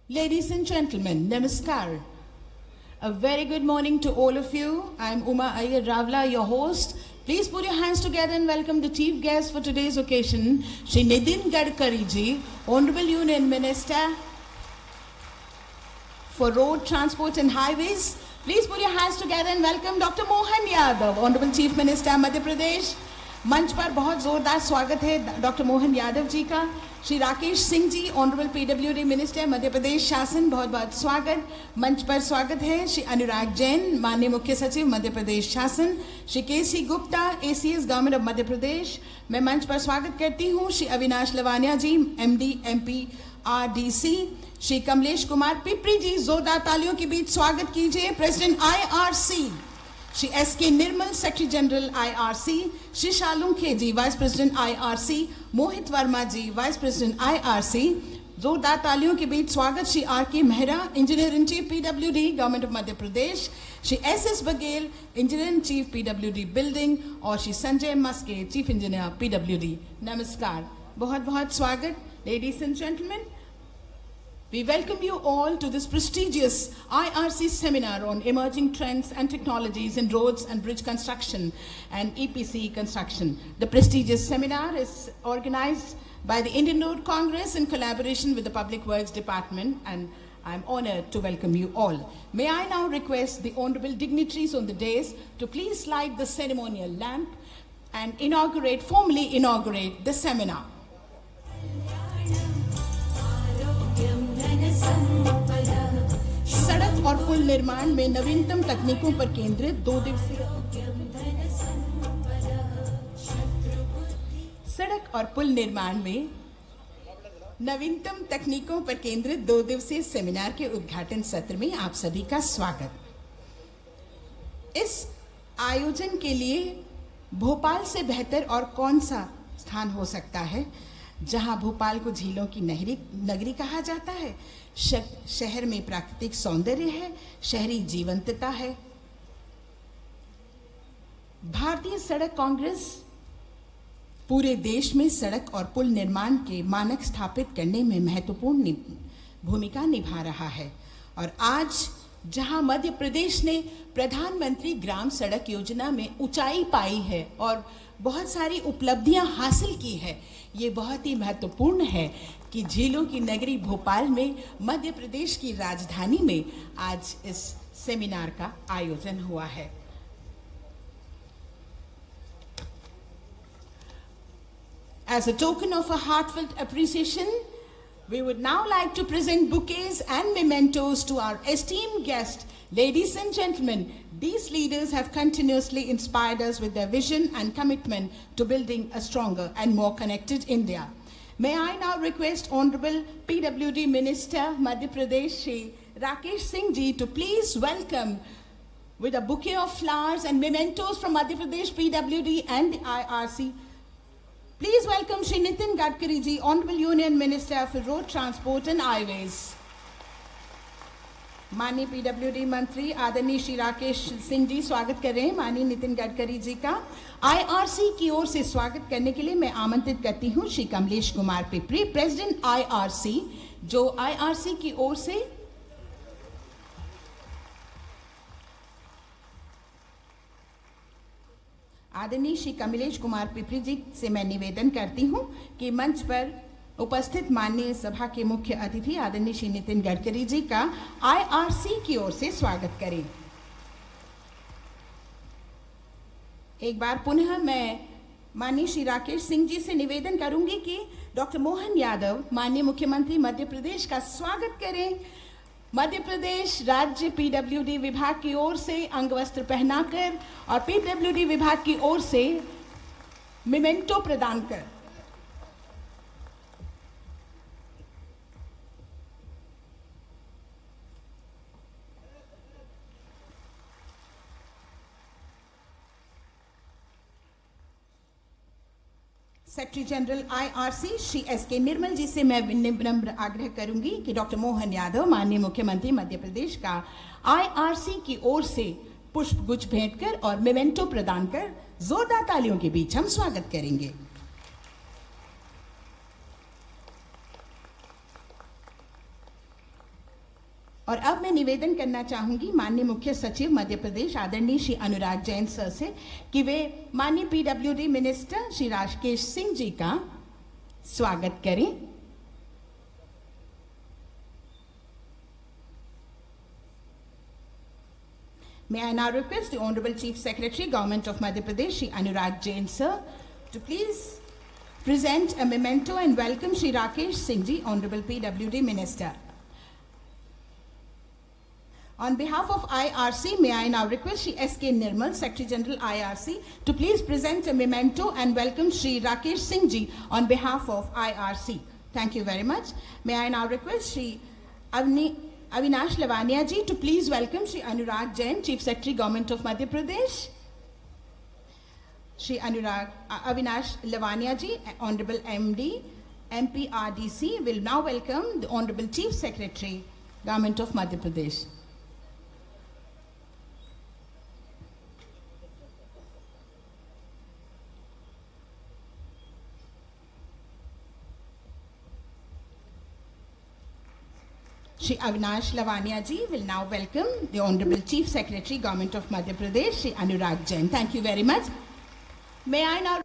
Ladies and gentlemen, namaskar. A very good morning to all of you. I'm Uma Iyer Ravla, your host. Please put your hands together and welcome the chief guest for today's occasion, Shri Nitin Gadkari ji, Honorable Union Minister for Road, Transport and Highways. Please put your hands together and welcome Dr. Mohan Yadav, Honorable Chief Minister, Madhya Pradesh. मंच पर बहुत जोरदार स्वागत है doctor Mohan Yadav जी का। श्री राकेश सिंह जी, honourable PWD minister, मध्य प्रदेश शासन, बहुत बहुत स्वागत। मंच पर स्वागत है श्री अनुराग जैन, माननीय मुख्य सचिव मध्य प्रदेश शासन। Shri KC Gupta, ACS government of Madhya Pradesh. मैं मंच पर स्वागत करती हूँ Shri Avinash Lavania ji, MD MP RDC. Shri Kamlesh Kumar Pipri ji, जोरदार तालियों के बीच स्वागत कीजिए। President IRC Shri SK Nirmal, secretary general IRC. Shri Shalunkhe ji, vice president IRC. Mohit Verma ji, vice president IRC. जोरदार तालियों के बीच स्वागत Shri RK Mehra, engineer in chief PWD government of Madhya Pradesh. Shri SS Baghel, engineer in chief PWD building, और Shri Sanjay Maske, chief engineer PWD. नमस्कार, बहुत बहुत स्वागत। Ladies and gentleman, we welcome you all to this prestigious IRC seminar on emerging trends and technologies in roads and bridge construction and EPC construction. The prestigious seminar is organized by the Indian Road Congress in collaboration with the Public Works Department, and I'm honored to welcome you all. May I now request the honorable dignitaries on the dais to please light the ceremonial lamp and formally inaugurate the seminar. सड़क और पुल निर्माण में नवीनतम तकनीकों पर केंद्रित 2 दिवसीय सड़क और पुल निर्माण में नवीनतम तकनीकों पर केंद्रित 2 दिवसीय सेमिनार के उद्घाटन सत्र में आप सभी का स्वागत। इस आयोजन के लिए भोपाल से बेहतर और कौन सा स्थान हो सकता है, जहां भोपाल को झीलों की नगरी कहा जाता है। शहर में प्राकृतिक सौंदर्य है, शहरी जीवंतता है। भारतीय सड़क कांग्रेस पूरे देश में सड़क और पुल निर्माण के मानक स्थापित करने में महत्वपूर्ण भूमिका निभा रहा है, और आज जहां मध्य प्रदेश ने प्रधानमंत्री ग्राम सड़क योजना में ऊंचाई पाई है और बहुत सारी उपलब्धियां हासिल की है, ये बहुत ही महत्वपूर्ण है कि झीलों की नगरी भोपाल में, मध्य प्रदेश की राजधानी में आज इस सेमिनार का आयोजन हुआ है। As a token of a heartfelt appreciation, we would now like to present bouquets and mementos to our esteemed guests. Ladies and gentlemen, these leaders have continuously inspired us with their vision and commitment to building a stronger and more connected India. May I now request Honorable PWD Minister, Madhya Pradesh, Shri Rakesh Singh ji, to please welcome with a bouquet of flowers and mementos from Madhya Pradesh PWD and the IRC. Please welcome Shri Nitin Gadkari ji, Honorable Union Minister for Road, Transport and Highways. माननीय PWD मंत्री आदरणीय श्री राकेश सिंह जी स्वागत कर रहे हैं माननीय नितिन गडकरी जी का। IRC की ओर से स्वागत करने के लिए मैं आमंत्रित करती हूं श्री कमलेश कुमार पिपरी, प्रेसिडेंट आईआरसी, जो आईआरसी की ओर से आदरणीय श्री कमलेश कुमार पिपरी जी से मैं निवेदन करती हूं कि मंच पर उपस्थित माननीय सभा के मुख्य अतिथि आदरणीय श्री नितिन गडकरी जी का आईआरसी की ओर से स्वागत करें। एक बार पुनः मैं माननीय श्री राकेश सिंह जी से निवेदन करूंगी कि डॉक्टर मोहन यादव, माननीय मुख्यमंत्री मध्य प्रदेश, का स्वागत करें। मध्य प्रदेश राज्य पीडब्ल्यूडी विभाग की ओर से अंगवस्त्र पहनाकर और पीडब्ल्यूडी विभाग की ओर से मेमेंटो प्रदान कर secretary general IRC Shri SK Nirmal ji से मैं विनम्र आग्रह करूंगी कि डॉक्टर मोहन यादव, माननीय मुख्यमंत्री मध्य प्रदेश का, आईआरसी की ओर से पुष्प गुच्छ भेंट कर और मेमेंटो प्रदान कर जोरदार तालियों के बीच हम स्वागत करेंगे। और अब मैं निवेदन करना चाहूंगी माननीय मुख्य सचिव मध्य प्रदेश आदरणीय श्री अनुराग जैन सर से कि वे माननीय पीडब्ल्यूडी मिनिस्टर श्री राकेश सिंह जी का स्वागत करें। May I now request the Honorable Chief Secretary, Government of Madhya Pradesh, Shri Anurag Jain sir, to please present a memento and welcome Shri Rakesh Singh ji, Honorable PWD Minister. On behalf of IRC, may I now request Shri S.K. Nirmal, Secretary General IRC, to please present a memento and welcome Shri Rakesh Singh ji on behalf of IRC. Thank you very much. May I now request Shri Avinash Lavania ji to please welcome Shri Anurag Jain, Chief Secretary, Government of Madhya Pradesh. Shri Avinash Lavania ji, Honorable MD, MPRDC, will now welcome the Honorable Chief Secretary, Government of Madhya Pradesh. Shri Avinash Lavania ji will now welcome the Honorable Chief Secretary, Government of Madhya Pradesh, Shri Anurag Jain. Thank you very much. May I now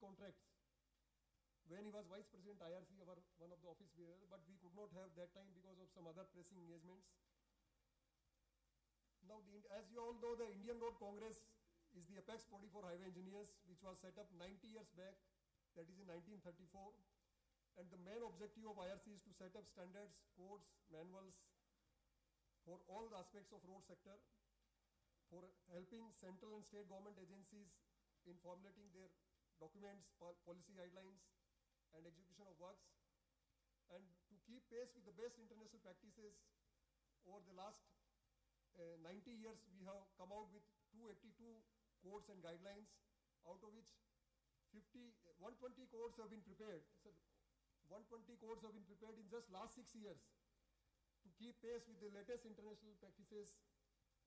contracts when he was Vice President IRC, one of the office bearer, but we could not have that time because of some other pressing engagements. Now, as you all know, the Indian Road Congress is the apex body for highway engineers, which was set up 90 years back, that is in 1934. And the main objective of IRC is to set up standards, codes, manuals for all the aspects of road sector, for helping central and state government agencies in formulating their documents, policy guidelines, and execution of works, and to keep pace with the best international practices. Over the last 90 years, we have come out with 282 codes and guidelines, out of which 120 codes have been prepared. So 120 codes have been prepared in just last 6 years to keep pace with the latest international practices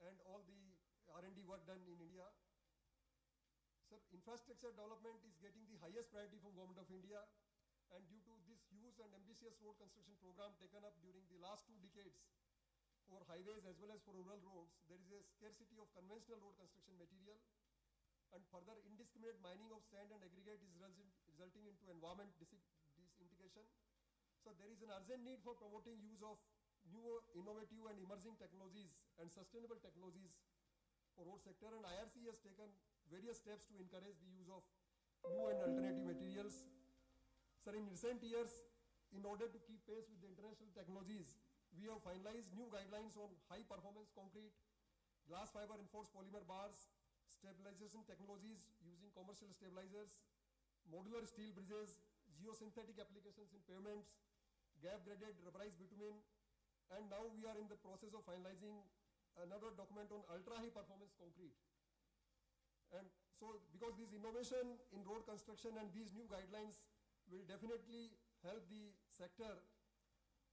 and all the R&D work done in India. Sir, infrastructure development is getting the highest priority from Government of India, and due to this huge and ambitious road construction program taken up during the last 2 decades for highways as well as for rural roads, there is a scarcity of conventional road construction material, and further indiscriminate mining of sand and aggregate is resulting into environment disintegration. So there is an urgent need for promoting use of new, innovative and emerging technologies and sustainable technologies for road sector, and IRC has taken various steps to encourage the use of new and alternative materials. Sir, in recent years, in order to keep pace with the international technologies, we have finalized new guidelines on high performance concrete, glass fiber reinforced polymer bars, stabilization technologies using commercial stabilizers, modular steel bridges, geosynthetic applications in pavements, gap graded rubberized bitumen, and now we are in the process of finalizing another document on ultra high performance concrete. And so because this innovation in road construction and these new guidelines will definitely help the sector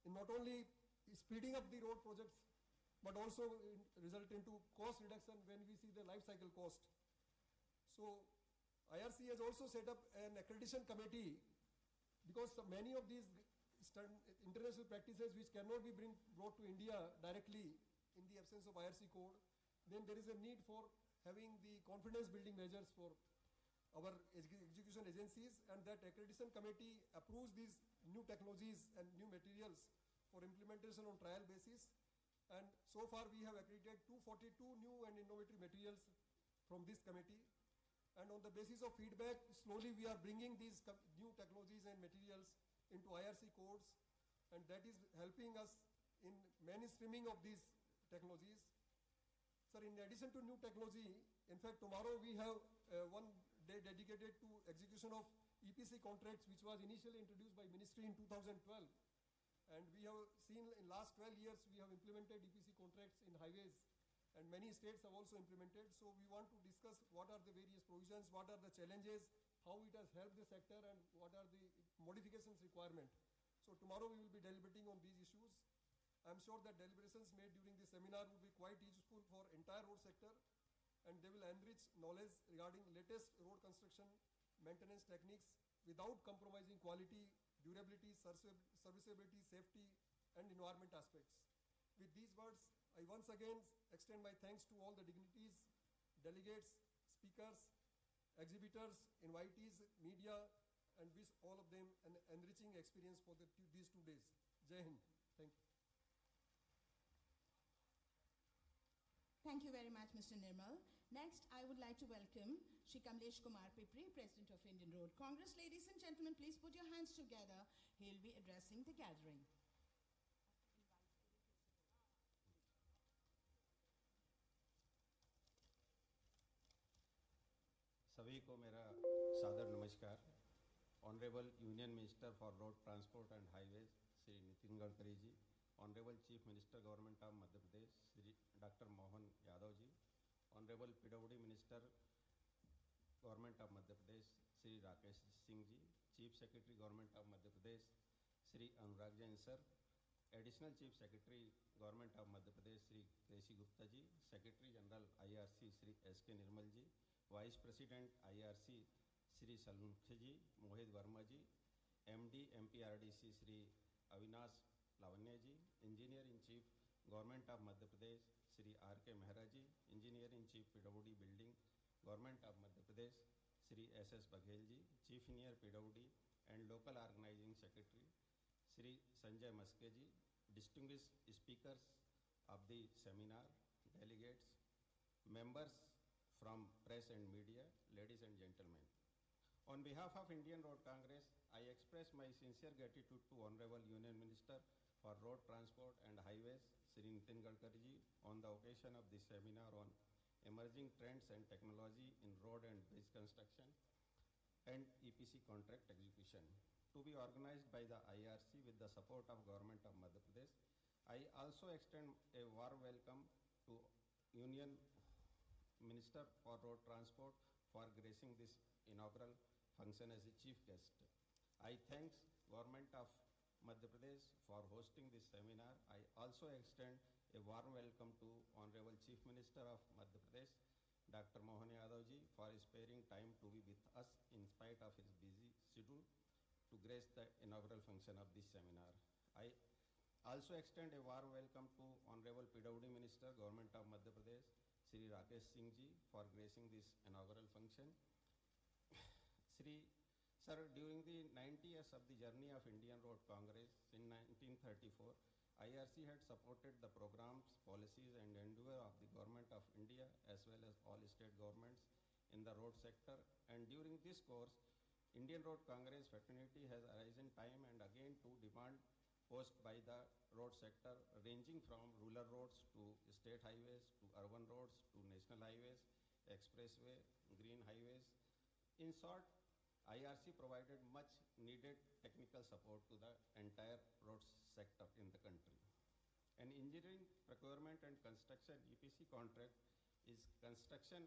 in not only speeding up the road projects, but also result into cost reduction when we see the life cycle cost. So IRC has also set up an accreditation committee, because many of these international practices which cannot be brought to India directly in the absence of IRC code, then there is a need for having the confidence building measures for our execution agencies, and that accreditation committee approves these new technologies and new materials for implementation on trial basis. And so far we have accredited 242 new and innovative materials from this committee. And on the basis of feedback, slowly we are bringing these new technologies and materials into IRC codes, and that is helping us in mainstreaming of these technologies. Sir, in addition to new technology, in fact, tomorrow we have one day dedicated to execution of EPC contracts, which was initially introduced by Ministry in 2012. And we have seen in last 12 years, we have implemented EPC contracts in highways, and many states have also implemented. So we want to discuss what are the various provisions, what are the challenges, how it has helped the sector, and what are the modifications requirement. So tomorrow we will be deliberating on these issues. I'm sure that deliberations made during this seminar will be quite useful for entire road sector, and they will enrich knowledge regarding latest road construction maintenance techniques without compromising quality, durability, serviceability, safety, and environment aspects. With these words, I once again extend my thanks to all the dignitaries, delegates, speakers, exhibitors, invitees, media, and wish all of them an enriching experience for these 2 days. Jai Hind. Thank you. Thank you very much, Mr. Nirmal. Next, I would like to welcome Shri Kamlesh Kumar Pipri, President of Indian Road Congress. Ladies and gentlemen, please put your hands together. He'll be addressing the gathering. सभी को मेरा सादर नमस्कार। Honourable union minister for road transport and highways Shri Nitin Gadkari ji, honourable chief minister government of Madhya Pradesh Shri doctor Mohan Yadav ji, honourable PWD minister government of Madhya Pradesh Shri Rakesh Singh ji, chief secretary government of Madhya Pradesh Shri Anurag Jain sir, additional chief secretary government of Madhya Pradesh Shri KC Gupta ji, secretary general IRC Shri SK Nirmal ji, vice president IRC Shri Salmukh ji, Mohit Verma ji, MD MPRDC Shri Avinash Lavanya ji, engineer in chief government of Madhya Pradesh Shri RK Mehra ji, engineer in chief PWD building government of Madhya Pradesh Shri SS Baghel ji, chief engineer PWD and local organizing secretary Shri Sanjay Maske ji, distinguished speakers of the seminar, delegates, members from press and media, ladies and gentlemen. On behalf of Indian Road Congress, I express my sincere gratitude to Honorable Union Minister for Road Transport and Highways, Shri Nitin Gadkari ji, on the occasion of this seminar on emerging trends and technology in road and bridge construction and EPC contract execution, to be organized by the IRC with the support of Government of Madhya Pradesh. I also extend a warm welcome to Union Minister for Road Transport for gracing this inaugural function as a chief guest. I thank Government of Madhya Pradesh for hosting this seminar. I also extend a warm welcome to Honorable Chief Minister of Madhya Pradesh, Dr. Mohan Yadav ji, for sparing time to be with us in spite of his busy schedule to grace the inaugural function of this seminar. I also extend a warm welcome to Honorable PWD Minister, Government of Madhya Pradesh, Shri Rakesh Singh ji, for gracing this inaugural function. Sir, during the 90 years of the journey of Indian Road Congress in 1934, IRC had supported the programs, policies and endeavor of the Government of India as well as all state governments in the road sector. And during this course, Indian Road Congress fraternity has arisen time and again to demand posed by the road sector, ranging from rural roads to state highways to urban roads to national highways, expressway, green highways. In short, IRC provided much needed technical support to the entire road sector in the country. An engineering, procurement and construction EPC contract is construction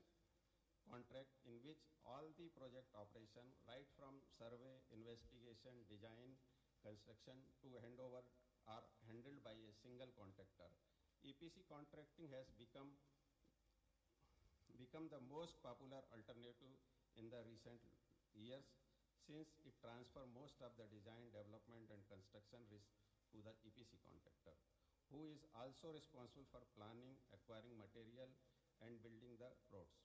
contract in which all the project operation, right from survey, investigation, design, construction to handover are handled by a single contractor. EPC contracting has become the most popular alternative in the recent years, since it transfers most of the design, development and construction risk to the EPC contractor, who is also responsible for planning, acquiring material and building the roads.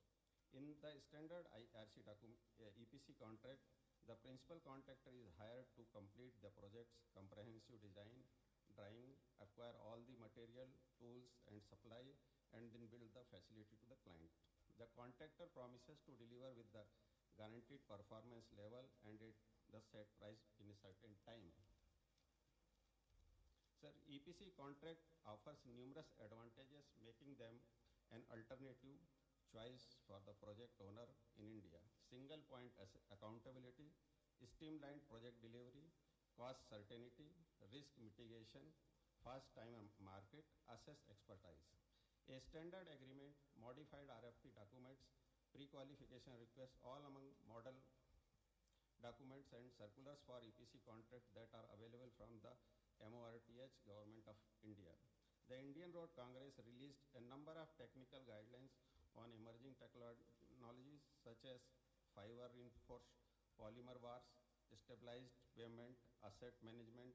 In the standard IRC EPC contract, the principal contractor is hired to complete the project's comprehensive design, drawing, acquire all the material, tools and supply, and then build the facility to the client. The contractor promises to deliver with the guaranteed performance level and at the set price in a certain time. Sir, EPC contract offers numerous advantages, making them an alternative choice for the project owner in India. Single point accountability, streamlined project delivery, cost certainty, risk mitigation, fast time market, assess expertise. A standard agreement, modified RFP documents, pre-qualification requests, all among model documents and circulars for EPC contract that are available from the MORTH, Government of India. The Indian Road Congress released a number of technical guidelines on emerging technologies such as fiber reinforced polymer bars, stabilized pavement, asset management,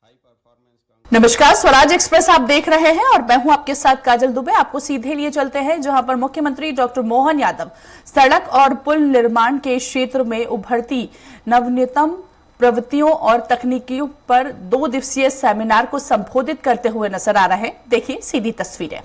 high performance. नमस्कार, Swaraj express आप देख रहे हैं और मैं हूं आपके साथ काजल दुबे। आपको सीधे लिए चलते हैं जहां पर मुख्यमंत्री डॉक्टर मोहन यादव सड़क और पुल निर्माण के क्षेत्र में उभरती नवीनतम प्रवृत्तियों और तकनीकियों पर 2 दिवसीय सेमिनार को संबोधित करते हुए नजर आ रहे हैं। देखिए सीधी तस्वीरें।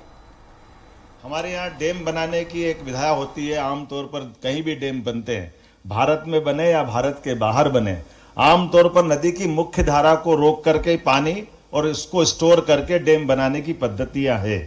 हमारे यहाँ डैम बनाने की एक विधा होती है। आमतौर पर कहीं भी डैम बनते हैं, भारत में बने या भारत के बाहर बने, आमतौर पर नदी की मुख्य धारा को रोक करके पानी और इसको स्टोर करके डैम बनाने की पद्धतियां है।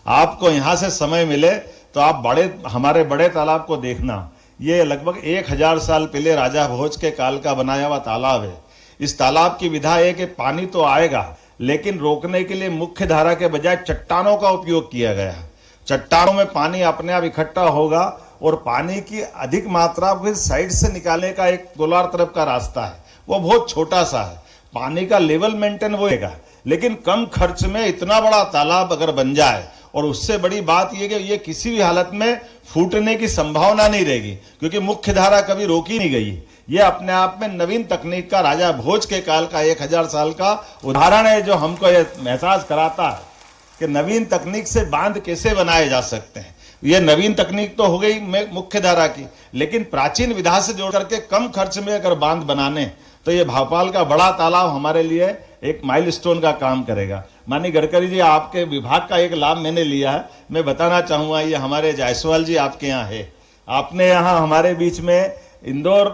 आपको यहाँ से समय मिले तो आप हमारे बड़े तालाब को देखना। ये लगभग 1000 साल पहले राजा भोज के काल का बनाया हुआ तालाब है। इस तालाब की विधा है कि पानी तो आएगा, लेकिन रोकने के लिए मुख्य धारा के बजाय चट्टानों का उपयोग किया गया है। चट्टानों में पानी अपने आप इकट्ठा होगा और पानी की अधिक मात्रा फिर साइड से निकालने का एक गोलार तरफ का रास्ता है, वो बहुत छोटा सा है। पानी का लेवल मेंटेन होएगा, लेकिन कम खर्च में इतना बड़ा तालाब अगर बन जाए, और उससे बड़ी बात यह कि ये किसी भी हालत में फूटने की संभावना नहीं रहेगी, क्योंकि मुख्य धारा कभी रोकी नहीं गई। ये अपने आप में नवीन तकनीक का राजा भोज के काल का 1000 साल का उदाहरण है, जो हमको ये एहसास कराता है कि नवीन तकनीक से बांध कैसे बनाए जा सकते हैं। ये नवीन तकनीक तो हो गई मुख्य धारा की, लेकिन प्राचीन विधा से जोड़ करके कम खर्च में अगर बांध बनाने तो ये भोपाल का बड़ा तालाब हमारे लिए एक माइलस्टोन का काम करेगा। माननीय गडकरी जी, आपके विभाग का एक लाभ मैंने लिया है, मैं बताना चाहूंगा। ये हमारे जायसवाल जी आपके यहाँ है, आपने यहाँ हमारे बीच में इंदौर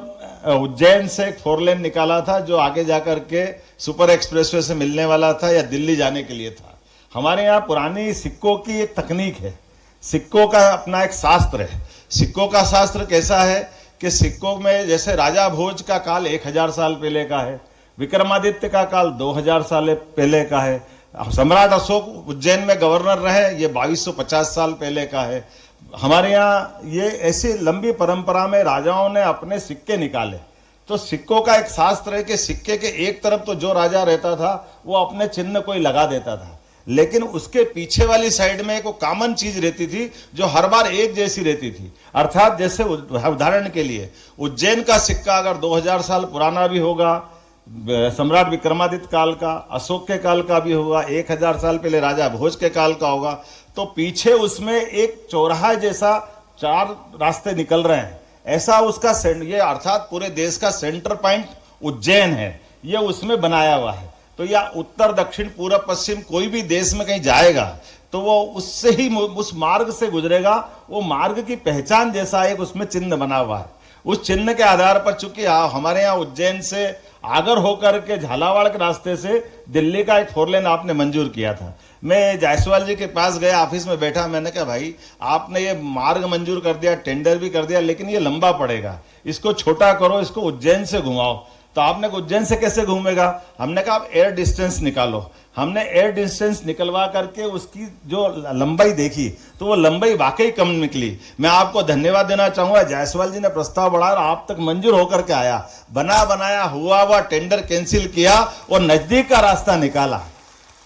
उज्जैन से एक 4 लेन निकाला था जो आगे जाकर के सुपर एक्सप्रेसवे से मिलने वाला था या दिल्ली जाने के लिए था। हमारे यहाँ पुरानी सिक्कों की एक तकनीक है, सिक्कों का अपना एक शास्त्र है। सिक्कों का शास्त्र कैसा है कि सिक्कों में जैसे राजा भोज का काल 1000 साल पहले का है, विक्रमादित्य का काल 2000 साल पहले का है, सम्राट अशोक उज्जैन में गवर्नर रहे ये 2250 साल पहले का है। हमारे यहाँ ये ऐसी लंबी परंपरा में राजाओं ने अपने सिक्के निकाले। तो सिक्कों का एक शास्त्र है कि सिक्के के एक तरफ तो जो राजा रहता था वो अपने चिन्ह कोई लगा देता था, लेकिन उसके पीछे वाली साइड में एक कॉमन चीज रहती थी जो हर बार एक जैसी रहती थी। अर्थात जैसे उदाहरण के लिए उज्जैन का सिक्का अगर 2000 साल पुराना भी होगा, सम्राट विक्रमादित्य काल का, अशोक के काल का भी होगा, 1000 साल पहले राजा भोज के काल का होगा, तो पीछे उसमें एक चौराहा जैसा 4 रास्ते निकल रहे हैं। ऐसा उसका ये अर्थात पूरे देश का सेंटर पॉइंट उज्जैन है, ये उसमें बनाया हुआ है। तो या उत्तर दक्षिण पूर्व पश्चिम कोई भी देश में कहीं जाएगा तो वो उससे ही उस मार्ग से गुजरेगा, वो मार्ग की पहचान जैसा एक उसमें चिन्ह बना हुआ है। उस चिन्ह के आधार पर चूंकि हमारे यहाँ उज्जैन से आगर होकर के झालावाड़ के रास्ते से दिल्ली का एक 4 लेन आपने मंजूर किया था। मैं जायसवाल जी के पास गया, ऑफिस में बैठा, मैंने कहा भाई आपने ये मार्ग मंजूर कर दिया, टेंडर भी कर दिया, लेकिन ये लंबा पड़ेगा, इसको छोटा करो, इसको उज्जैन से घुमाओ। तो आपने उज्जैन से कैसे घूमेगा? हमने कहा आप एयर डिस्टेंस निकालो। हमने एयर डिस्टेंस निकलवा करके उसकी जो लंबाई देखी तो वो लंबाई वाकई कम निकली। मैं आपको धन्यवाद देना चाहूंगा, जायसवाल जी ने प्रस्ताव बढ़ाया और आप तक मंजूर होकर के आया, बना बनाया हुआ टेंडर कैंसिल किया और नजदीक का रास्ता निकाला।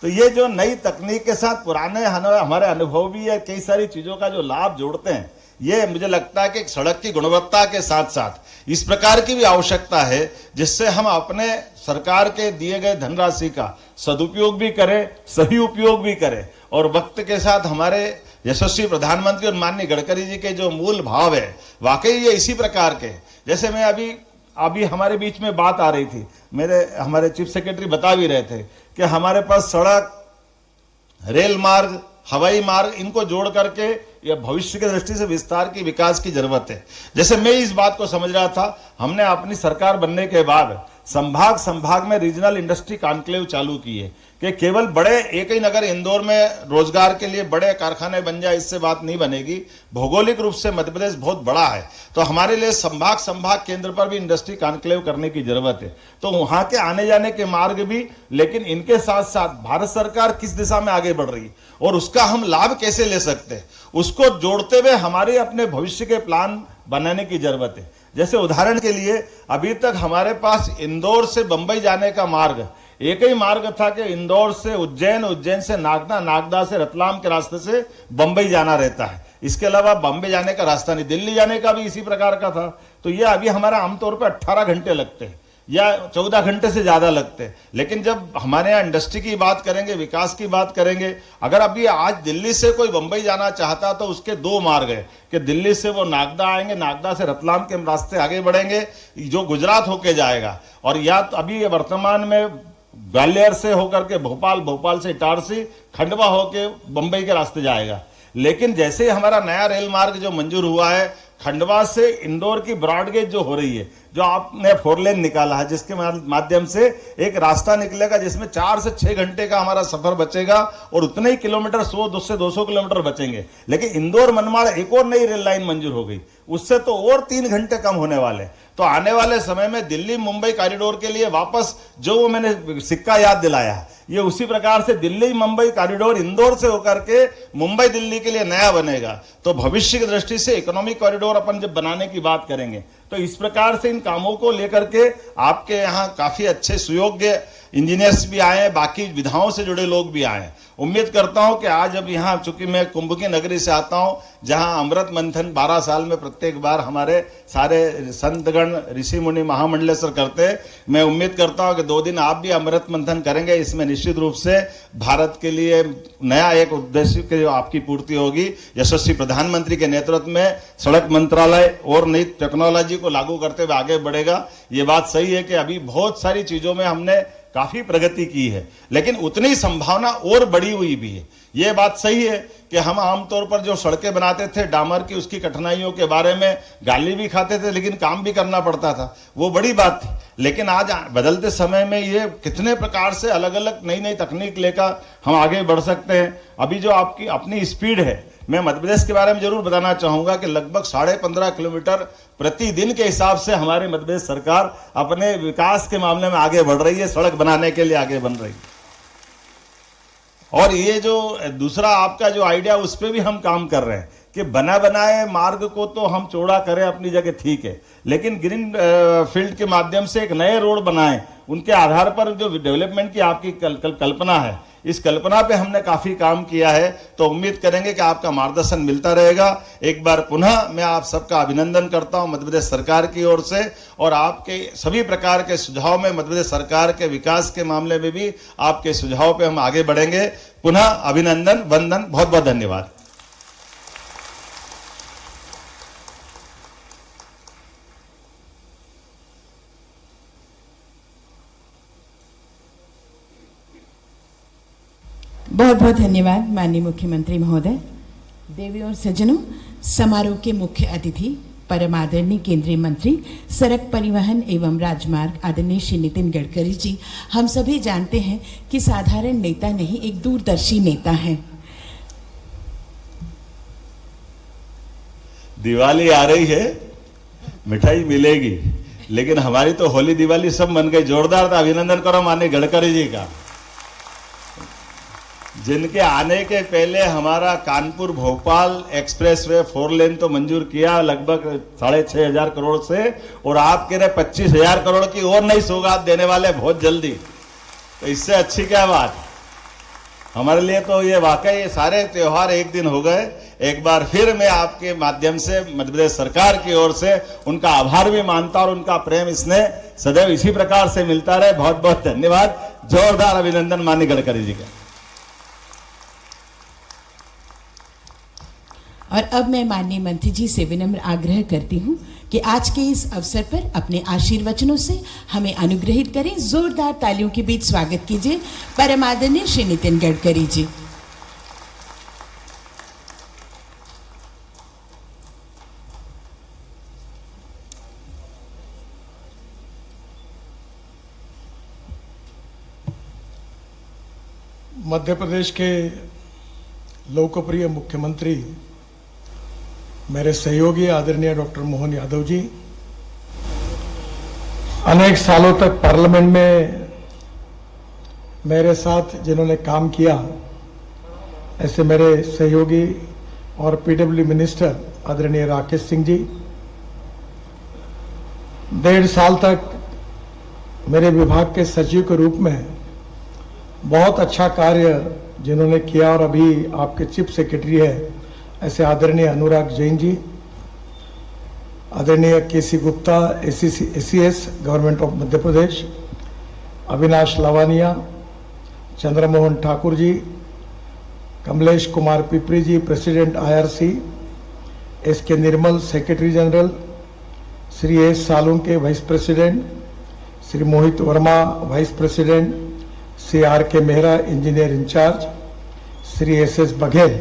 तो ये जो नई तकनीक के साथ पुराने हमारे अनुभव भी है, कई सारी चीजों का जो लाभ जोड़ते हैं, ये मुझे लगता है कि सड़क की गुणवत्ता के साथ साथ इस प्रकार की भी आवश्यकता है जिससे हम अपने सरकार के दिए गए धनराशि का सदुपयोग भी करें, सही उपयोग भी करें। और वक्त के साथ हमारे यशस्वी प्रधानमंत्री और माननीय गडकरी जी के जो मूल भाव है वाकई ये इसी प्रकार के, जैसे मैं अभी हमारे बीच में बात आ रही थी, हमारे चीफ सेक्रेटरी बता भी रहे थे कि हमारे पास सड़क, रेल मार्ग, हवाई मार्ग, इनको जोड़ करके यह भविष्य की दृष्टि से विस्तार की विकास की जरूरत है। जैसे मैं इस बात को समझ रहा था, हमने अपनी सरकार बनने के बाद संभाग में रीजनल इंडस्ट्री कॉन्क्लेव चालू किए कि केवल बड़े एक ही नगर इंदौर में रोजगार के लिए बड़े कारखाने बन जाए, इससे बात नहीं बनेगी। भौगोलिक रूप से मध्य प्रदेश बहुत बड़ा है, तो हमारे लिए संभाग केंद्र पर भी इंडस्ट्री कॉन्क्लेव करने की जरूरत है। तो वहां के आने जाने के मार्ग भी, लेकिन इनके साथ साथ भारत सरकार किस दिशा में आगे बढ़ रही है और उसका हम लाभ कैसे ले सकते हैं, उसको जोड़ते हुए हमारे अपने भविष्य के प्लान बनाने की जरूरत है। जैसे उदाहरण के लिए अभी तक हमारे पास इंदौर से बंबई जाने का मार्ग एक ही मार्ग था कि इंदौर से उज्जैन, उज्जैन से नागदा, नागदा से रतलाम के रास्ते से बंबई जाना रहता है। इसके अलावा बंबई जाने का रास्ता नहीं, दिल्ली जाने का भी इसी प्रकार का था। तो ये अभी हमारा आमतौर पर 18 घंटे लगते हैं या 14 घंटे से ज्यादा लगते हैं। लेकिन जब हमारे यहाँ इंडस्ट्री की बात करेंगे, विकास की बात करेंगे, अगर अभी आज दिल्ली से कोई बंबई जाना चाहता तो उसके 2 मार्ग है कि दिल्ली से वो नागदा आएंगे, नागदा से रतलाम के रास्ते आगे बढ़ेंगे जो गुजरात होके जाएगा, और या तो अभी वर्तमान में ग्वालियर से होकर के भोपाल, भोपाल से इटारसी, खंडवा होके बंबई के रास्ते जाएगा। लेकिन जैसे हमारा नया रेल मार्ग जो मंजूर हुआ है, खंडवा से इंदौर की ब्रॉडगेज जो हो रही है, जो आपने 4 लेन निकाला है, जिसके माध्यम से एक रास्ता निकलेगा जिसमें 4 से 6 घंटे का हमारा सफर बचेगा और उतने ही किलोमीटर 100 से 200 किलोमीटर बचेंगे। लेकिन इंदौर मनमाड़ एक और नई रेल लाइन मंजूर हो गई, उससे तो और 3 घंटे कम होने वाले। तो आने वाले समय में दिल्ली मुंबई कॉरिडोर के लिए वापस जो वो मैंने सिक्का याद दिलाया, ये उसी प्रकार से दिल्ली मुंबई कॉरिडोर इंदौर से होकर के मुंबई दिल्ली के लिए नया बनेगा। तो भविष्य की दृष्टि से इकोनॉमिक कॉरिडोर अपन जब बनाने की बात करेंगे तो इस प्रकार से इन कामों को लेकर के आपके यहाँ काफी अच्छे सुयोग्य इंजीनियर्स भी आए हैं, बाकी विधाओं से जुड़े लोग भी आए हैं। उम्मीद करता हूं कि आज अब यहाँ, चूंकि मैं कुंभ की नगरी से आता हूं जहां अमृत मंथन 12 साल में प्रत्येक बार हमारे सारे संतगण, ऋषि मुनि, महामंडलेश्वर करते हैं, मैं उम्मीद करता हूं कि 2 दिन आप भी अमृत मंथन करेंगे। इसमें निश्चित रूप से भारत के लिए नया एक उद्देश्य की आपकी पूर्ति होगी। यशस्वी प्रधानमंत्री के नेतृत्व में सड़क मंत्रालय और नई टेक्नोलॉजी को लागू करते हुए आगे बढ़ेगा। ये बात सही है कि अभी बहुत सारी चीजों में हमने काफी प्रगति की है, लेकिन उतनी संभावना और बढ़ी हुई भी है। यह बात सही है कि हम आमतौर पर जो सड़कें बनाते थे डामर की, उसकी कठिनाइयों के बारे में गाली भी खाते थे, लेकिन काम भी करना पड़ता था, वो बड़ी बात थी। लेकिन आज बदलते समय में ये कितने प्रकार से अलग अलग नई नई तकनीक लेकर हम आगे बढ़ सकते हैं। अभी जो आपकी अपनी स्पीड है, मैं मध्य प्रदेश के बारे में जरूर बताना चाहूंगा कि लगभग 15.5 किलोमीटर प्रतिदिन के हिसाब से हमारी मध्य प्रदेश सरकार अपने विकास के मामले में आगे बढ़ रही है, सड़क बनाने के लिए आगे बन रही है। और ये जो दूसरा आपका जो आइडिया, उस पर भी हम काम कर रहे हैं कि बना बनाए मार्ग को तो हम चौड़ा करें अपनी जगह, ठीक है, लेकिन ग्रीन फील्ड के माध्यम से एक नए रोड बनाएं, उनके आधार पर जो डेवलपमेंट की आपकी कल्पना है, इस कल्पना पे हमने काफी काम किया है। तो उम्मीद करेंगे कि आपका मार्गदर्शन मिलता रहेगा। एक बार पुनः मैं आप सबका अभिनंदन करता हूं मध्य प्रदेश सरकार की ओर से, और आपके सभी प्रकार के सुझाव में मध्य प्रदेश सरकार के विकास के मामले में भी आपके सुझाव पे हम आगे बढ़ेंगे। पुनः अभिनंदन, वंदन, बहुत बहुत धन्यवाद। बहुत बहुत धन्यवाद माननीय मुख्यमंत्री महोदय। देवी और सज्जनों, समारोह के मुख्य अतिथि परम आदरणीय केंद्रीय मंत्री सड़क परिवहन एवं राजमार्ग आदरणीय श्री नितिन गडकरी जी, हम सभी जानते हैं कि साधारण नेता नहीं, एक दूरदर्शी नेता हैं। दिवाली आ रही है, मिठाई मिलेगी, लेकिन हमारी तो होली दिवाली सब बन गई। जोरदार था अभिनंदन करो माननीय गडकरी जी का, जिनके आने के पहले हमारा कानपुर भोपाल एक्सप्रेसवे 4 लेन तो मंजूर किया लगभग 6,500 करोड़ से, और आप कह रहे 25,000 करोड़ की और नई सौगात देने वाले बहुत जल्दी। तो इससे अच्छी क्या बात हमारे लिए। तो ये वाकई सारे त्योहार एक दिन हो गए। एक बार फिर मैं आपके माध्यम से मध्य प्रदेश सरकार की ओर से उनका आभार भी मानता हूं, और उनका प्रेम स्नेह सदैव इसी प्रकार से मिलता रहे। बहुत बहुत धन्यवाद, जोरदार अभिनंदन माननीय गडकरी जी का। और अब मैं माननीय मंत्री जी से विनम्र आग्रह करती हूं कि आज के इस अवसर पर अपने आशीर्वचनों से हमें अनुग्रहित करें। जोरदार तालियों के बीच स्वागत कीजिए परम आदरणीय श्री नितिन गडकरी जी। मध्य प्रदेश के लोकप्रिय मुख्यमंत्री मेरे सहयोगी आदरणीय डॉक्टर मोहन यादव जी, अनेक सालों तक पार्लियामेंट में मेरे साथ जिन्होंने काम किया, ऐसे मेरे सहयोगी और पीडब्ल्यू मिनिस्टर आदरणीय राकेश सिंह जी, 1.5 साल तक मेरे विभाग के सचिव के रूप में बहुत अच्छा कार्य जिन्होंने किया, और अभी आपके चीफ सेक्रेटरी है ऐसे आदरणीय अनुराग जैन जी, आदरणीय KC Gupta ACS government of Madhya Pradesh, Avinash Lavania, Chandramohan Thakur ji, Kamlesh Kumar Pipri ji president IRC, SK Nirmal secretary general, Shri S Salunke vice president, Shri Mohit Verma vice president, Shri RK Mehra engineer in charge, Shri SS Baghel,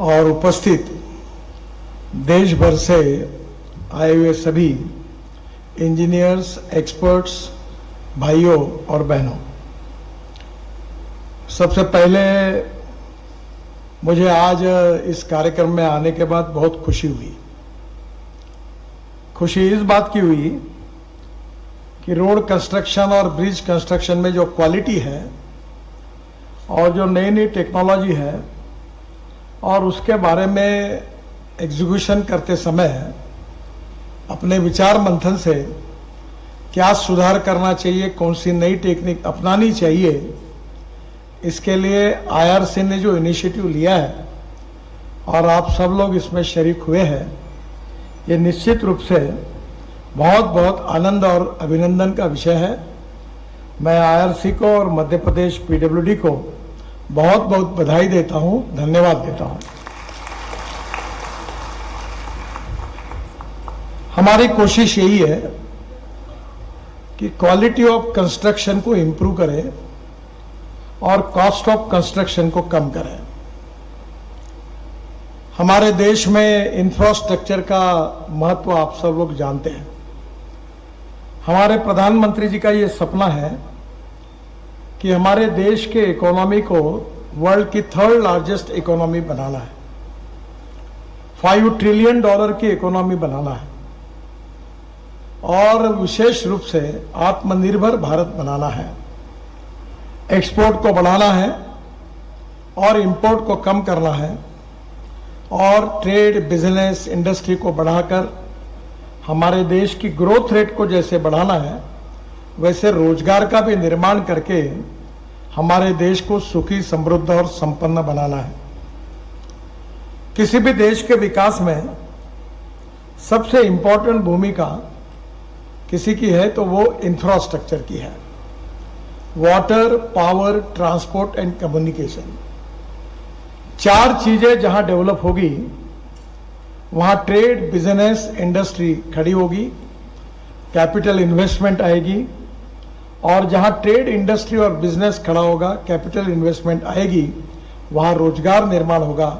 और उपस्थित देश भर से आए हुए सभी इंजीनियर्स, एक्सपर्ट्स, भाइयों और बहनों, सबसे पहले मुझे आज इस कार्यक्रम में आने के बाद बहुत खुशी हुई। खुशी इस बात की हुई कि रोड कंस्ट्रक्शन और ब्रिज कंस्ट्रक्शन में जो क्वालिटी है और जो नई नई टेक्नोलॉजी है, और उसके बारे में एग्जीक्यूशन करते समय अपने विचार मंथन से क्या सुधार करना चाहिए, कौन सी नई टेक्निक अपनानी चाहिए, इसके लिए IRC ने जो इनिशिएटिव लिया है और आप सब लोग इसमें शरीक हुए हैं, ये निश्चित रूप से बहुत बहुत आनंद और अभिनंदन का विषय है। मैं IRC को और मध्य प्रदेश PWD को बहुत बहुत बधाई देता हूं, धन्यवाद देता हूं। हमारी कोशिश यही है कि क्वालिटी ऑफ कंस्ट्रक्शन को इंप्रूव करें और कॉस्ट ऑफ कंस्ट्रक्शन को कम करें। हमारे देश में इंफ्रास्ट्रक्चर का महत्व आप सब लोग जानते हैं। हमारे प्रधानमंत्री जी का ये सपना है कि हमारे देश के इकोनॉमी को वर्ल्ड की 3rd लार्जेस्ट इकोनॉमी बनाना है, $5 ट्रिलियन की इकोनॉमी बनाना है और विशेष रूप से आत्मनिर्भर भारत बनाना है। एक्सपोर्ट को बढ़ाना है और इंपोर्ट को कम करना है और ट्रेड, बिजनेस, इंडस्ट्री को बढ़ाकर हमारे देश की ग्रोथ रेट को जैसे बढ़ाना है वैसे रोजगार का भी निर्माण करके हमारे देश को सुखी, समृद्ध और संपन्न बनाना है। किसी भी देश के विकास में सबसे इंपॉर्टेंट भूमिका किसी की है तो वो इंफ्रास्ट्रक्चर की है। Water, power, transport and communication, 4 चीजें जहां डेवलप होगी वहां ट्रेड, बिजनेस, इंडस्ट्री खड़ी होगी, कैपिटल इन्वेस्टमेंट आएगी और जहां ट्रेड, इंडस्ट्री और बिजनेस खड़ा होगा, कैपिटल इन्वेस्टमेंट आएगी, वहां रोजगार निर्माण होगा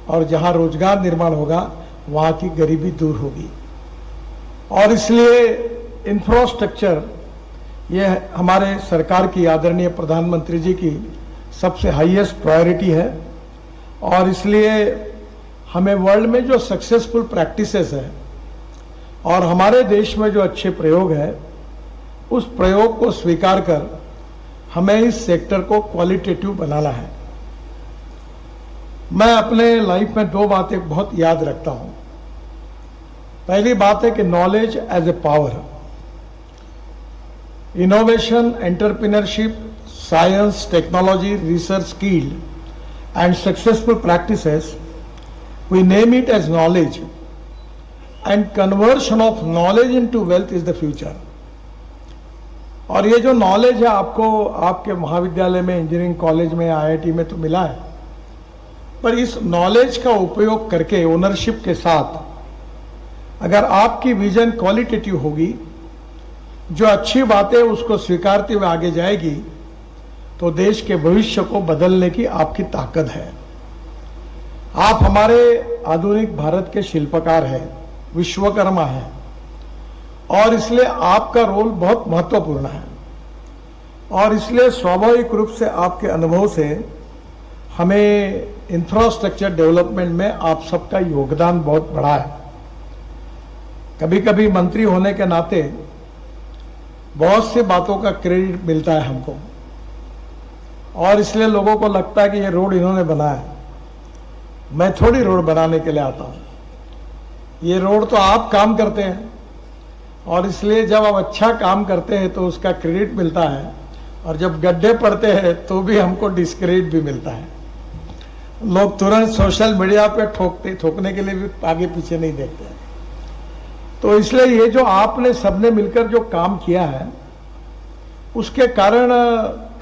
और जहां रोजगार निर्माण होगा वहां की गरीबी दूर होगी। और इसलिए इंफ्रास्ट्रक्चर ये हमारे सरकार की आदरणीय प्रधानमंत्री जी की सबसे हाईएस्ट प्रायोरिटी है और इसलिए हमें वर्ल्ड में जो सक्सेसफुल प्रैक्टिसेस है और हमारे देश में जो अच्छे प्रयोग है उस प्रयोग को स्वीकार कर हमें इस सेक्टर को क्वालिटेटिव बनाना है। मैं अपने लाइफ में 2 बातें बहुत याद रखता हूं। पहली बात है कि knowledge as a power, innovation, entrepreneurship, science, technology, research, skill and successful practices, we name it as knowledge, and conversion of knowledge into wealth is the future। और ये जो नॉलेज है आपको आपके महाविद्यालय में, इंजीनियरिंग कॉलेज में, आईआईटी में तो मिला है, पर इस नॉलेज का उपयोग करके ओनरशिप के साथ अगर आपकी विजन क्वालिटेटिव होगी, जो अच्छी बातें उसको स्वीकारते हुए आगे जाएगी, तो देश के भविष्य को बदलने की आपकी ताकत है। आप हमारे आधुनिक भारत के शिल्पकार हैं, विश्वकर्मा हैं और इसलिए आपका रोल बहुत महत्वपूर्ण है और इसलिए स्वाभाविक रूप से आपके अनुभव से हमें इंफ्रास्ट्रक्चर डेवलपमेंट में आप सबका योगदान बहुत बड़ा है। कभी कभी मंत्री होने के नाते बहुत सी बातों का क्रेडिट मिलता है हमको और इसलिए लोगों को लगता है कि ये रोड इन्होंने बनाया है। मैं थोड़ी रोड बनाने के लिए आता हूं, ये रोड तो आप काम करते हैं और इसलिए जब आप अच्छा काम करते हैं तो उसका क्रेडिट मिलता है और जब गड्ढे पड़ते हैं तो भी हमको डिस्क्रेडिट भी मिलता है। लोग तुरंत सोशल मीडिया पे ठोकने के लिए भी आगे पीछे नहीं देखते हैं। तो इसलिए ये जो आपने सबने मिलकर जो काम किया है उसके कारण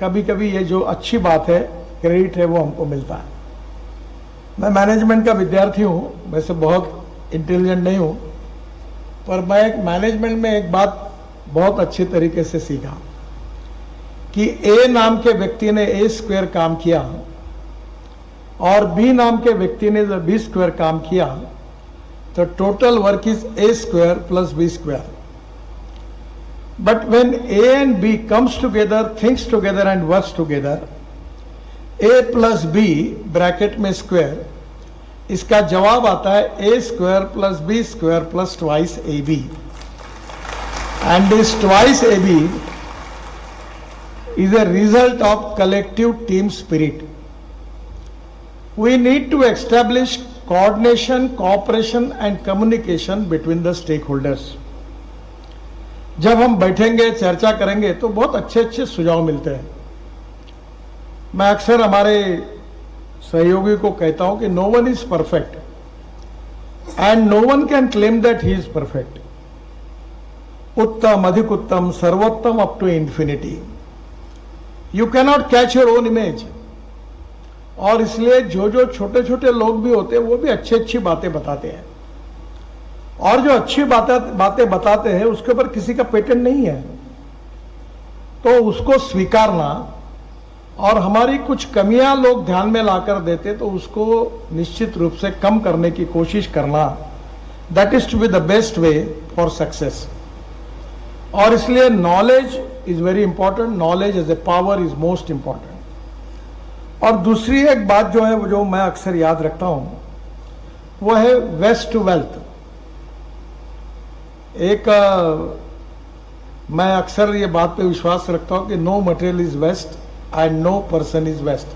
कभी कभी ये जो अच्छी बात है, क्रेडिट है, वो हमको मिलता है। मैं मैनेजमेंट का विद्यार्थी हूं, वैसे बहुत इंटेलिजेंट नहीं हूं, पर मैं एक मैनेजमेंट में एक बात बहुत अच्छी तरीके से सीखा कि ए नाम के व्यक्ति ने A² काम किया और B नाम के व्यक्ति ने जब B² काम किया तो total work is A² + B²। But when A and B comes together, thinks together and works together, A + B bracket में स्क्वायर, इसका जवाब आता है A² + B² + twice AB, and this twice AB is a result of collective team spirit. We need to establish coordination, cooperation and communication between the stakeholders. जब हम बैठेंगे, चर्चा करेंगे तो बहुत अच्छे अच्छे सुझाव मिलते हैं। मैं अक्सर हमारे सहयोगी को कहता हूं कि no one is perfect and no one can claim that he is perfect. उत्तम, अधिक उत्तम, सर्वोत्तम up to infinity. You cannot catch your own image. और इसलिए जो जो छोटे छोटे लोग भी होते हैं वो भी अच्छी अच्छी बातें बताते हैं और जो अच्छी बातें बताते हैं उसके ऊपर किसी का पेटेंट नहीं है, तो उसको स्वीकारना और हमारी कुछ कमियां लोग ध्यान में लाकर देते तो उसको निश्चित रूप से कम करने की कोशिश करना, that is to be the best way for success. और इसलिए knowledge is very important, knowledge as a power is most important. और दूसरी एक बात जो है वो जो मैं अक्सर याद रखता हूं वो है वेस्ट टू वेल्थ। मैं अक्सर ये बात पे विश्वास रखता हूं कि no material is waste and no person is waste.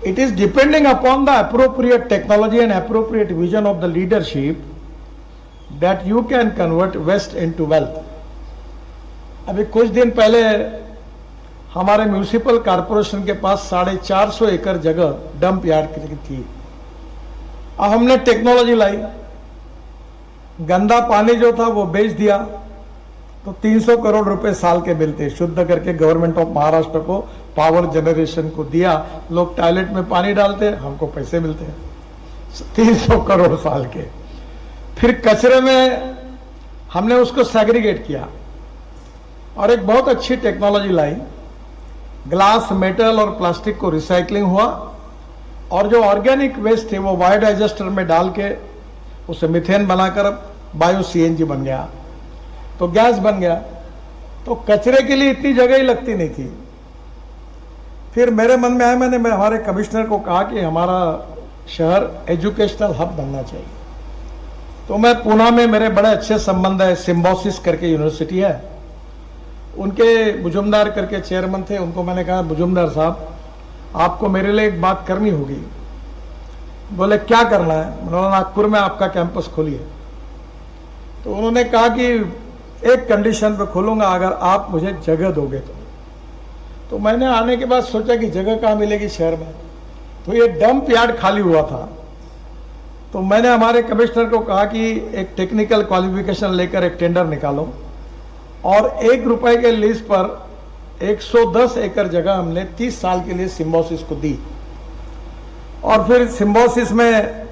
It is depending upon the appropriate technology and appropriate vision of the leadership that you can convert waste into wealth. अभी कुछ दिन पहले हमारे म्यूनिसिपल कॉरपोरेशन के पास 450 एकड़ जगह dump yard की थी। अब हमने टेक्नोलॉजी लाई, गंदा पानी जो था वो बेच दिया तो 300 करोड़ रुपए साल के मिलते, शुद्ध करके गवर्नमेंट ऑफ महाराष्ट्र को पावर जनरेशन को दिया। लोग टॉयलेट में पानी डालते, हमको पैसे मिलते हैं 300 करोड़ साल के। फिर कचरे में हमने उसको सेग्रीगेट किया और एक बहुत अच्छी टेक्नोलॉजी लाई। ग्लास, मेटल और प्लास्टिक को रिसाइकलिंग हुआ और जो ऑर्गेनिक वेस्ट थे वो बायोडाइजेस्टर में डाल के उसे मीथेन बनाकर बायो सीएनजी बन गया, तो गैस बन गया। तो कचरे के लिए इतनी जगह ही लगती नहीं थी। फिर मेरे मन में आया, मैं हमारे कमिश्नर को कहा कि हमारा शहर एजुकेशनल हब बनना चाहिए। तो मैं पुणे में मेरे बड़े अच्छे संबंध है, सिम्बोसिस करके यूनिवर्सिटी है, उनके मुजुमदार करके चेयरमैन थे। उनको मैंने कहा, मुजुमदार साहब आपको मेरे लिए एक बात करनी होगी। बोले क्या करना है? मैंने नागपुर में आपका कैंपस खोलिए। तो उन्होंने कहा कि एक कंडीशन पे खोलूंगा, अगर आप मुझे जगह दोगे तो मैंने आने के बाद सोचा कि जगह कहाँ मिलेगी शहर में, तो ये डंप यार्ड खाली हुआ था। तो मैंने हमारे कमिश्नर को कहा कि एक टेक्निकल क्वालिफिकेशन लेकर एक टेंडर निकालो और ₹1 के लीज पर 110 एकड़ जगह हमने 30 साल के लिए सिम्बोसिस को दी। और फिर सिम्बोसिस में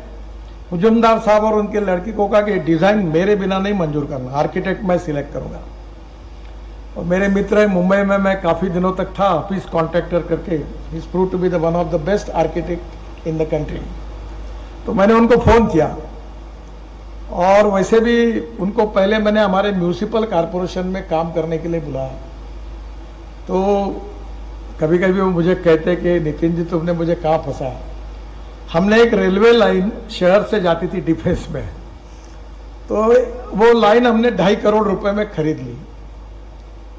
मुजुमदार साहब और उनके लड़की को कहा कि डिजाइन मेरे बिना नहीं मंजूर करना, आर्किटेक्ट मैं सिलेक्ट करूंगा। और मेरे मित्र है मुंबई में, मैं काफी दिनों तक था ऑफिस कॉन्ट्रैक्टर करके, he is prove to be the one of the best architect in the country. तो मैंने उनको फोन किया और वैसे भी उनको पहले मैंने हमारे म्यूनिसिपल कॉरपोरेशन में काम करने के लिए बुलाया। तो कभी कभी वो मुझे कहते कि नितिन जी तुमने मुझे कहाँ फंसाया। हमने एक रेलवे लाइन शहर से जाती थी डिफेंस में, तो वो लाइन हमने 2.5 करोड़ रुपए में खरीद ली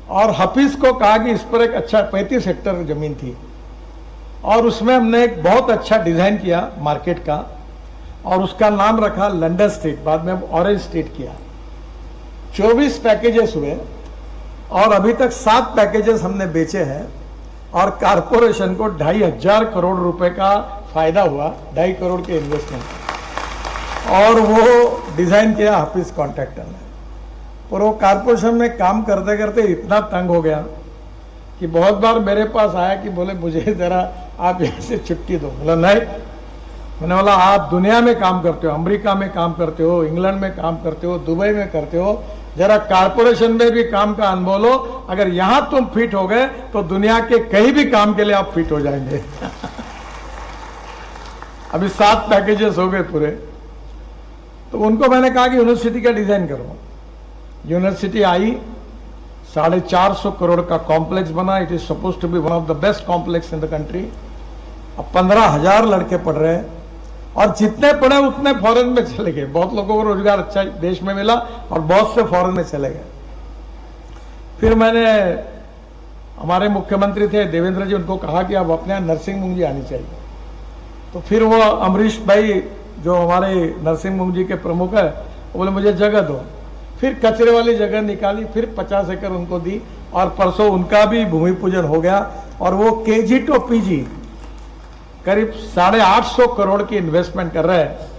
और हफीज को कहा कि इस पर एक अच्छा 35 हेक्टेयर जमीन थी और उसमें हमने एक बहुत अच्छा डिजाइन किया मार्केट का और उसका नाम रखा लंदन स्ट्रीट, बाद में हम ऑरेंज स्ट्रीट किया। 24 पैकेजेस हुए और अभी तक 7 पैकेजेस हमने बेचे हैं और कारपोरेशन को 2,500 करोड़ रुपए का फायदा हुआ, 2.5 करोड़ के इन्वेस्टमेंट। और वो डिजाइन किया हाफिज कॉन्ट्रैक्टर ने। और वो कारपोरेशन में काम करते करते इतना तंग हो गया कि बहुत बार मेरे पास आया कि बोले मुझे जरा आप यहाँ से छुट्टी दो। बोला नहीं। मैंने बोला आप दुनिया में काम करते हो, अमेरिका में काम करते हो, इंग्लैंड में काम करते हो, दुबई में करते हो, जरा कारपोरेशन में भी काम का अनुभव लो। अगर यहां तुम फिट हो गए तो दुनिया के कहीं भी काम के लिए आप फिट हो जाएंगे। अभी 7 पैकेजेस हो गए पूरे। तो उनको मैंने कहा कि यूनिवर्सिटी का डिजाइन करो। यूनिवर्सिटी आई, 450 करोड़ का कॉम्प्लेक्स बना। It is suppose to be one of the best complex in the country. अब 15,000 लड़के पढ़ रहे हैं और जितने पढ़े उतने फॉरेन में चले गए। बहुत लोगों को रोजगार अच्छा देश में मिला और बहुत से फॉरेन में चले गए। फिर मैंने हमारे मुख्यमंत्री थे देवेंद्र जी, उनको कहा कि अब अपने यहाँ नरसिंह मुंजी आनी चाहिए। तो फिर वो अमरीश भाई जो हमारे नरसिंह मुंजी के प्रमुख है, वो बोले मुझे जगह दो। फिर कचरे वाली जगह निकाली, फिर 50 एकड़ उनको दी और परसों उनका भी भूमि पूजन हो गया। और वो केजी टू पीजी करीब 850 करोड़ की इन्वेस्टमेंट कर रहे हैं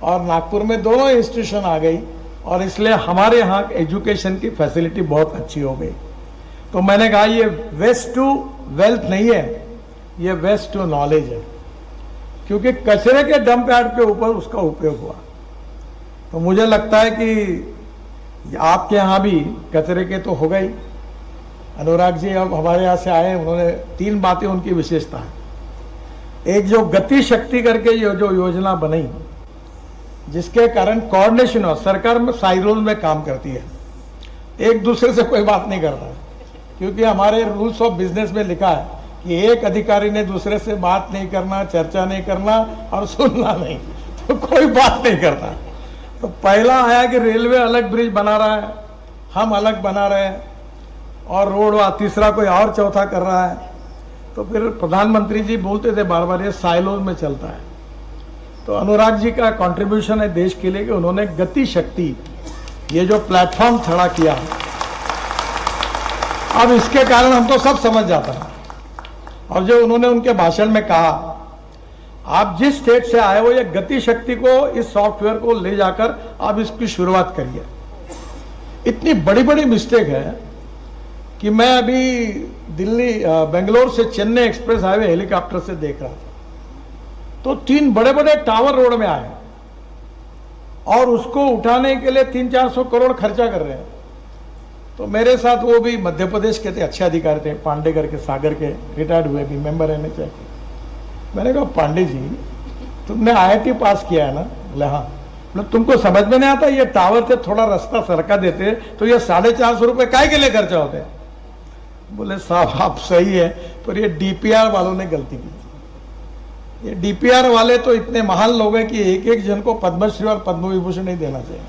और नागपुर में दोनों इंस्टीट्यूशन आ गई और इसलिए हमारे यहाँ एजुकेशन की फैसिलिटी बहुत अच्छी हो गई। तो मैंने कहा ये वेस्ट टू वेल्थ नहीं है, ये वेस्ट टू नॉलेज है, क्योंकि कचरे के डंप यार्ड के ऊपर उसका उपयोग हुआ। तो मुझे लगता है कि आपके यहाँ भी कचरे के तो हो गई, अनुराग जी अब हमारे यहाँ से आए, उन्होंने 3 बातें उनकी विशेषता है। एक जो गति शक्ति करके ये जो योजना बनी, जिसके कारण कोऑर्डिनेशन हो, सरकार में साइलोज में काम करती है, एक दूसरे से कोई बात नहीं करता, क्योंकि हमारे रूल्स ऑफ बिजनेस में लिखा है कि एक अधिकारी ने दूसरे से बात नहीं करना, चर्चा नहीं करना और सुनना नहीं, तो कोई बात नहीं करता। तो पहला आया कि रेलवे अलग ब्रिज बना रहा है, हम अलग बना रहे हैं, और रोड तीसरा कोई और चौथा कर रहा है। तो फिर प्रधानमंत्री जी बोलते थे बार बार ये साइलोज में चलता है। तो अनुराग जी का कंट्रीब्यूशन है देश के लिए कि उन्होंने गति शक्ति ये जो प्लेटफॉर्म खड़ा किया, अब इसके कारण हम तो सब समझ जाता है। और जो उन्होंने उनके भाषण में कहा, आप जिस स्टेट से आए हो, ये गति शक्ति को, इस सॉफ्टवेयर को ले जाकर आप इसकी शुरुआत करिए। इतनी बड़ी बड़ी मिस्टेक है कि मैं अभी दिल्ली बेंगलोर से चेन्नई एक्सप्रेस हाईवे हेलीकॉप्टर से देख रहा था, तो 3 बड़े बड़े टावर रोड में आए और उसको उठाने के लिए 300-400 करोड़ खर्चा कर रहे हैं। तो मेरे साथ वो भी मध्य प्रदेश के थे, अच्छे अधिकारी थे, पांडे करके, सागर के, रिटायर्ड हुए भी, मेंबर है NHA के। मैंने कहा पांडे जी तुमने IIT पास किया है ना? बोले हाँ। मतलब तुमको समझ में नहीं आता, ये टावर से थोड़ा रास्ता सरका देते तो ये 450 रुपए काय के लिए खर्चा होते हैं? बोले साहब आप सही है, पर ये DPR वालों ने गलती की। ये DPR वाले तो इतने महान लोग हैं कि एक एक जन को पद्मश्री और पद्म विभूषण नहीं देना चाहिए।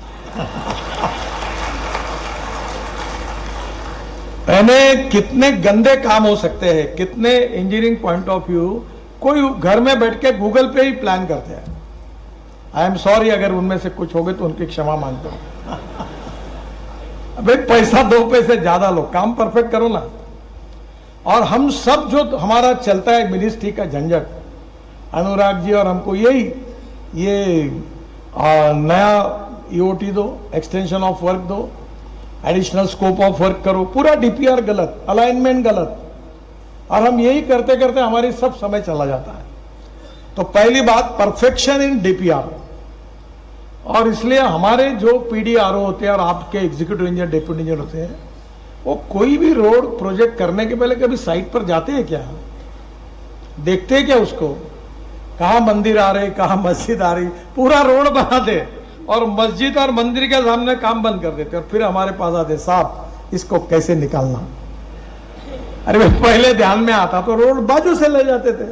मैंने कितने गंदे काम हो सकते हैं, कितने इंजीनियरिंग पॉइंट ऑफ व्यू, कोई घर में बैठ के गूगल पे ही प्लान करते हैं। आई एम सॉरी अगर उनमें से कुछ हो गए तो उनकी क्षमा मांगता हूं। अबे पैसा 2 पैसे ज्यादा लो, काम परफेक्ट करो ना। और हम सब जो हमारा चलता है मिनिस्ट्री का झंझट, अनुराग जी और हमको ये नया EOT दो, एक्सटेंशन ऑफ वर्क दो, एडिशनल स्कोप ऑफ वर्क करो, पूरा DPR गलत, अलाइनमेंट गलत, और हम यही करते करते हमारी सब समय चला जाता है। तो पहली बात परफेक्शन इन DPR, और इसलिए हमारे जो PDRO होते हैं और आपके एग्जीक्यूटिव इंजीनियर, डेप्यूटी इंजीनियर होते हैं, वो कोई भी रोड प्रोजेक्ट करने के पहले कभी साइट पर जाते हैं क्या? देखते हैं क्या उसको? कहाँ मंदिर आ रहे, कहाँ मस्जिद आ रही, पूरा रोड बना दे और मस्जिद और मंदिर के सामने काम बंद कर देते, और फिर हमारे पास आते, साहब इसको कैसे निकालना? अरे भाई पहले ध्यान में आता तो रोड बाजू से ले जाते थे।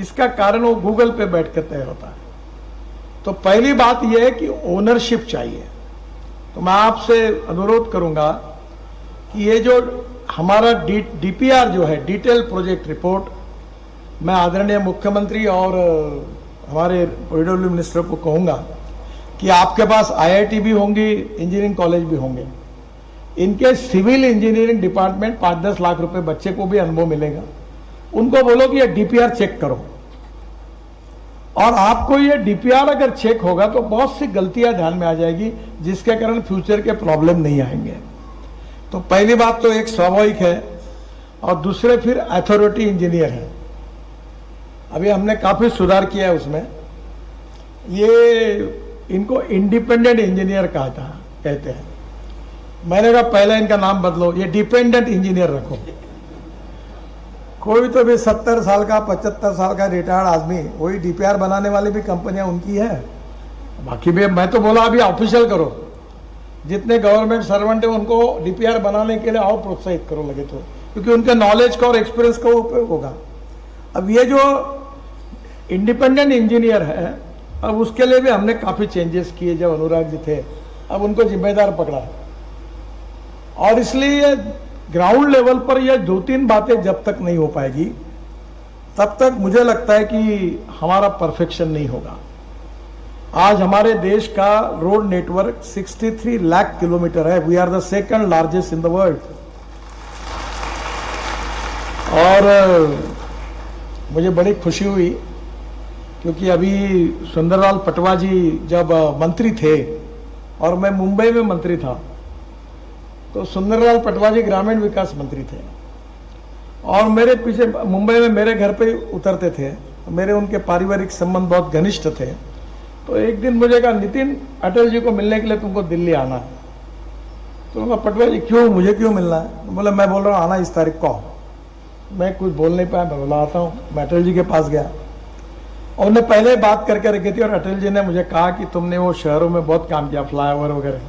इसका कारण वो गूगल पे बैठ के तय होता है। तो पहली बात यह है कि ओनरशिप चाहिए। तो मैं आपसे अनुरोध करूंगा कि ये जो हमारा DPR जो है, डिटेल प्रोजेक्ट रिपोर्ट, मैं आदरणीय मुख्यमंत्री और हमारे PWD मिनिस्टर को कहूंगा कि आपके पास IIT भी होंगी, इंजीनियरिंग कॉलेज भी होंगे, इनके सिविल इंजीनियरिंग डिपार्टमेंट 5-10 लाख रुपए बच्चे को भी अनुभव मिलेगा। उनको बोलो कि ये DPR चेक करो, और आपको ये DPR अगर चेक होगा तो बहुत सी गलतियां ध्यान में आ जाएगी, जिसके कारण फ्यूचर के प्रॉब्लम नहीं आएंगे। तो पहली बात तो एक स्वाभाविक है, और दूसरे फिर अथॉरिटी इंजीनियर है। अभी हमने काफी सुधार किया है उसमें। ये इनको इंडिपेंडेंट इंजीनियर कहते हैं। मैंने कहा पहले इनका नाम बदलो, ये डिपेंडेंट इंजीनियर रखो। कोई तो भी 70 साल का, 75 साल का रिटायर्ड आदमी, वही DPR बनाने वाली भी कंपनियां उनकी है। बाकी भी मैं तो बोला अभी ऑफिशियल करो, जितने गवर्नमेंट सर्वेंट है उनको DPR बनाने के लिए और प्रोत्साहित करो लगे तो, क्योंकि उनके नॉलेज का और एक्सपीरियंस का उपयोग होगा। अब ये जो इंडिपेंडेंट इंजीनियर है, अब उसके लिए भी हमने काफी चेंजेस किए। जब अनुराग जी थे, अब उनको जिम्मेदार पकड़ा, और इसलिए ग्राउंड लेवल पर ये 2-3 बातें जब तक नहीं हो पाएगी, तब तक मुझे लगता है कि हमारा परफेक्शन नहीं होगा। आज हमारे देश का रोड नेटवर्क 63 लाख किलोमीटर है। We are the second largest in the world. और मुझे बड़ी खुशी हुई क्योंकि अभी सुंदरलाल पटवा जी जब मंत्री थे और मैं मुंबई में मंत्री था, तो सुंदरलाल पटवा जी ग्रामीण विकास मंत्री थे और मेरे पीछे मुंबई में मेरे घर पे उतरते थे। मेरे उनके पारिवारिक संबंध बहुत घनिष्ठ थे। तो एक दिन मुझे कहा, नितिन, अटल जी को मिलने के लिए तुमको दिल्ली आना है। तो मैं पटवा जी क्यों, मुझे क्यों मिलना है? तो बोला मैं बोल रहा हूँ आना इस तारीख को आओ। मैं कुछ बोल नहीं पाया, मैं बोला आता हूँ। मैं अटल जी के पास गया और उन्हें पहले बात करके रखी थी और अटल जी ने मुझे कहा कि तुमने वो शहरों में बहुत काम किया, फ्लाईओवर वगैरह,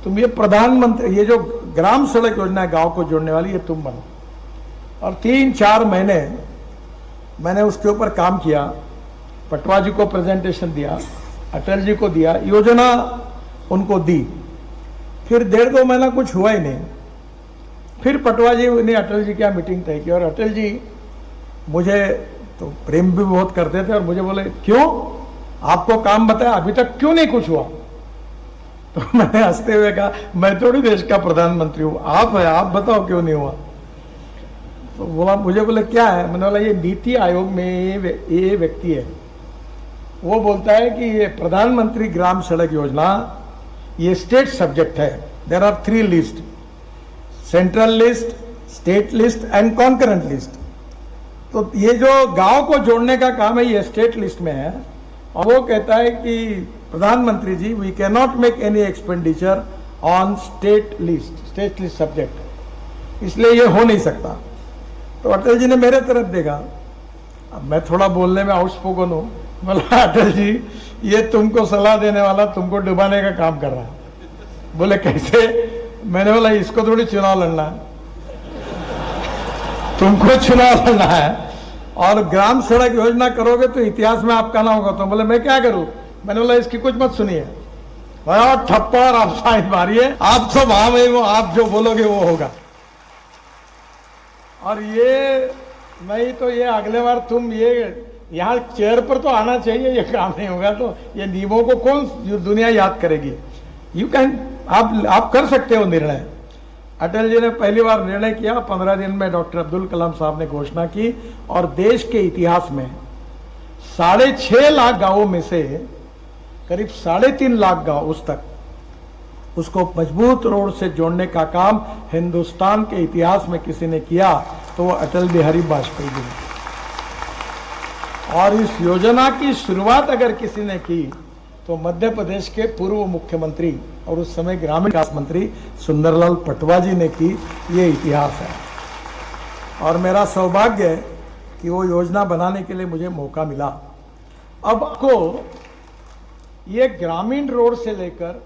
तुम ये प्रधानमंत्री, ये जो ग्राम सड़क योजना है गांव को जोड़ने वाली, ये तुम बनो। और 3-4 महीने मैंने उसके ऊपर काम किया, पटवा जी को प्रेजेंटेशन दिया, अटल जी को दिया, योजना उनको दी। फिर 1.5-2 महीना कुछ हुआ ही नहीं। फिर पटवा जी ने अटल जी क्या मीटिंग तय की और अटल जी मुझे तो प्रेम भी बहुत करते थे और मुझे बोले क्यों, आपको काम बताया, अभी तक क्यों नहीं कुछ हुआ? तो मैंने हंसते हुए कहा मैं थोड़ी देश का प्रधानमंत्री हूँ, आप है, आप बताओ क्यों नहीं हुआ? तो बोला, मुझे बोले क्या है? मैंने बोला ये नीति आयोग में ये व्यक्ति है, वो बोलता है कि ये प्रधानमंत्री ग्राम सड़क योजना ये स्टेट सब्जेक्ट है। There are 3 list, central list, state list and concurrent list. तो ये जो गांव को जोड़ने का काम है ये स्टेट लिस्ट में है और वो कहता है कि प्रधानमंत्री ji we can not make any expenditure on state list subject, इसलिए ये हो नहीं सकता। तो अटल जी ने मेरे तरफ देखा, अब मैं थोड़ा बोलने में आउटस्पोकन हूँ, बोला अटल जी ये तुमको सलाह देने वाला तुमको डुबाने का काम कर रहा है। बोले कैसे? मैंने बोला इसको थोड़ी चुनाव लड़ना है, तुमको चुनाव लड़ना है और ग्राम सड़क योजना करोगे तो इतिहास में आपका नाम होगा। तो बोले मैं क्या करूं? मैंने बोला इसकी कुछ मत सुनिए, ठप्पा और आप साइन मारिए, आप तो वहां में वो आप जो बोलोगे वो होगा। और ये नहीं तो ये अगले बार तुम ये यहाँ चेयर पर तो आना चाहिए, ये काम नहीं होगा तो ये नियमों को कौन दुनिया याद करेगी? यू कैन, आप कर सकते हो निर्णय। अटल जी ने पहली बार निर्णय किया, 15 दिन में डॉक्टर अब्दुल कलाम साहब ने घोषणा की और देश के इतिहास में 6.5 लाख गांवों में से करीब 3.5 लाख गांव उस तक उसको मजबूत रोड से जोड़ने का काम हिंदुस्तान के इतिहास में किसी ने किया तो वो अटल बिहारी वाजपेयी जी ने। और इस योजना की शुरुआत अगर किसी ने की तो मध्य प्रदेश के पूर्व मुख्यमंत्री और उस समय ग्रामीण विकास मंत्री सुंदरलाल पटवा जी ने की। ये इतिहास है और मेरा सौभाग्य है कि वो योजना बनाने के लिए मुझे मौका मिला। अब को ये ग्रामीण रोड से लेकर